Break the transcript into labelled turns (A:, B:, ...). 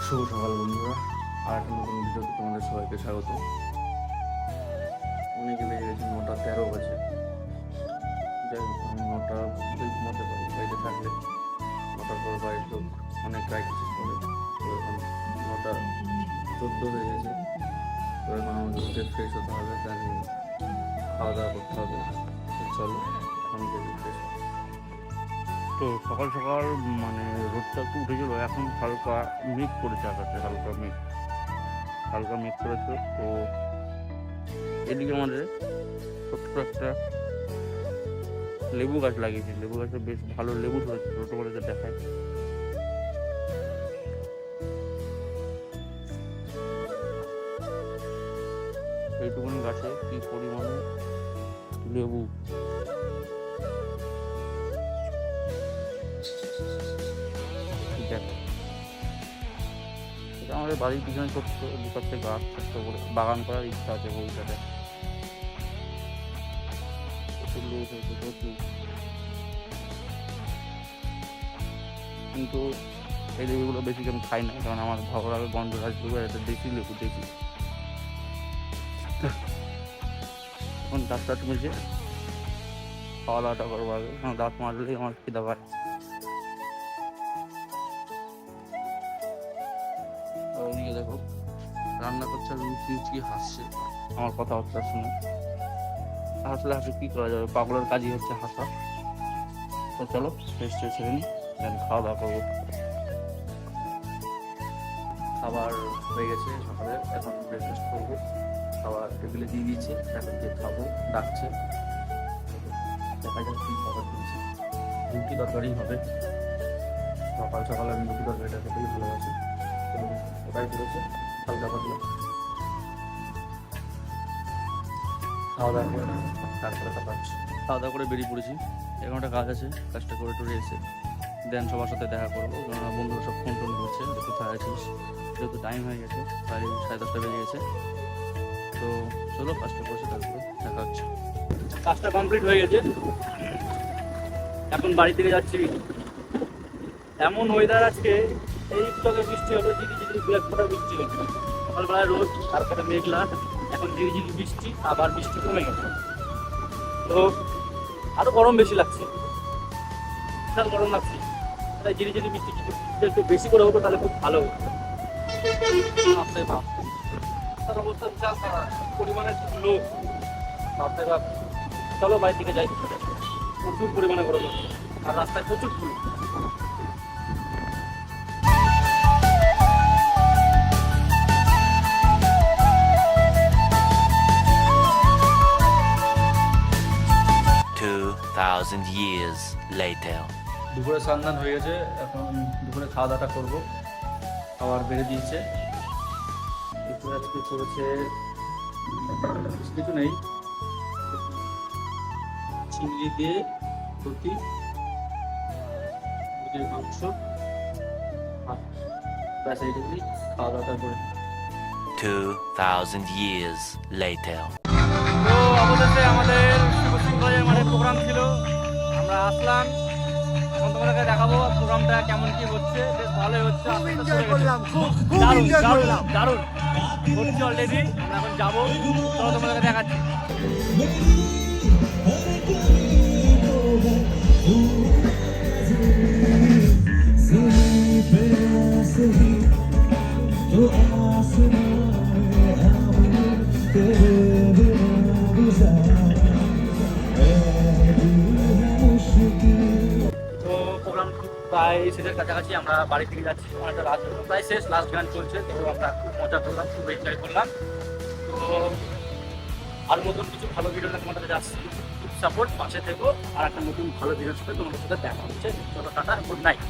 A: শুভ সকাল বন্ধুরা, আর একটা নতুন ভিডিওতে তোমাদের সবাইকে স্বাগত। অনেকে বেজে গেছে 9:13 বাজে। যাই হোক, আমি 9টা ঘুমাতে পারি, বাড়িতে থাকলে 9টার পর বাড়ির লোক অনেক কিছু করে। তো এখন 9:14 হয়ে গেছে। তো এখন আমাদের উঠে ফ্রেশ হতে হবে, দেন খাওয়া দাওয়া করতে হবে। তো চলো এখন থেকে ফ্রেশ।
B: তো সকাল সকাল মানে রোদটা একটু উঠেছিল, এখন হালকা মেঘ করেছে আকাশে, হালকা মেঘ করেছে। তো এদিকে আমাদের ছোট্ট একটা লেবু গাছ লাগিয়েছি, লেবু গাছে বেশ ভালো লেবু ধরেছে, ছোটো করে দেখায়। এইটুকুনি গাছে কি পরিমাণে লেবু! এটা আমাদের বাড়ির পিছনে ছোট্ট দু চারটে গাছ, ছোট্ট করে বাগান করার ইচ্ছা আছে বইটাতে। কিন্তু এই লেবুগুলো বেশি আমি খাই না, কারণ আমার ভালো লাগে গন্ধ আসবে। এটা দেশি লেবু, দেশি। এখন দাঁতটা মেজে খাওয়া দাওয়াটা করবো আগে, কারণ দাঁত মাজলেই আমার খিদা পায়। ওইদিকে দেখো রান্না করছে, আর লুচি হাসছে আমার কথাবার্তা শুনে। হাসলে কি করা যাবে, পাগলের কাজই হচ্ছে হাসা। তো চলো ফ্রেশ ট্রেশ হয়ে নিই, দেন খাওয়া দাওয়া করবো।
A: খাবার হয়ে গেছে সকালে, এখন ব্রেকফাস্ট করবো। খাবার টেবিলে দিয়ে দিয়েছে, এখন গিয়ে খাবো, ডাকছে। দেখা যাক কি খাবার দিয়েছে। রুটি তরকারি হবে। সকাল সকাল আমি রুটি তরকারিটা খেতেই ভালোবাসি, তো ওটাই করেছে হালকা পাতলা। খাওয়া দাওয়া করে তারপরে কথা হচ্ছে। খাওয়া দাওয়া করে বেরিয়ে পড়েছি, এখন একটা কাজ আছে, কাজটা করে টরে এসে দেন সবার সাথে দেখা করবো। কেননা বন্ধুরা সব ফোন টোন করছে, কোথায় আছিস, যেহেতু টাইম হয়ে গেছে, প্রায় 10:30 বেজে গেছে। তো চলো কাজটা করছে, তারপরে দেখা হচ্ছে। কাজটা কমপ্লিট হয়ে গেছে, এখন বাড়ি থেকে যাচ্ছি। এমন ওয়েদার আজকে, এই তোকে বৃষ্টি হলো, ঝিরিঝিরি ব্ল্যাক ফোটা বৃষ্টি হলো। সকালবেলায় রোদ, তারপরে মেঘলা, এখন ঝিরিঝিরি বৃষ্টি, আবার বৃষ্টি কমে গেছে। তো আরো গরম বেশি লাগছে, বিশাল গরম লাগছে। তাই ঝিরিঝিরি বৃষ্টি একটু বেশি করে হতো তাহলে খুব ভালো হতো। অবস্থা বিশাল পরিমাণে লোক, চলো বাড়ির দিকে যাই। প্রচুর পরিমাণে গরম হচ্ছে, আর রাস্তায় প্রচুর ফুল।
C: years later.
A: দুপুরে স্নান হয়ে গেছে, এখন দুপুরে খাওয়া দাওয়াটা করবো। খাবার বেড়ে দিয়েছে, দুপুরে আজকে করেছে কিছু নেই, চিংড়ি দিয়ে রুটি, মুরগির মাংস, ব্যাস এইটুকুই। খাওয়া দাওয়াটা করে
C: 2000 years later.
B: তো অবশেষে আমাদের শিবসিংহের মানে প্রোগ্রাম ছিল, আমরা আসলাম। এখন তোমাদেরকে দেখাবো প্রোগ্রামটা কেমন কি হচ্ছে। বেশ ভালোই হচ্ছে, দারুণ হচ্ছে অলরেডি। আমরা এখন যাবো, চলো তোমাদেরকে দেখাচ্ছি।
A: প্রায় শেষের কাছাকাছি, আমরা বাড়ি থেকে যাচ্ছি। অনেকটা রাত প্রায় শেষ, লাস্ট গান চলছে। তো আমরা খুব মজা করলাম, খুব এনজয় করলাম। তো আর নতুন কিছু ভালো ভিডিও না তোমাদের যাচ্ছি, খুব সাপোর্ট, পাশে থেকো। আর একটা নতুন ভালো ভিডিওর সাথে তোমাদের সাথে দেখা হচ্ছে। চলো টাটা, গুড নাইট।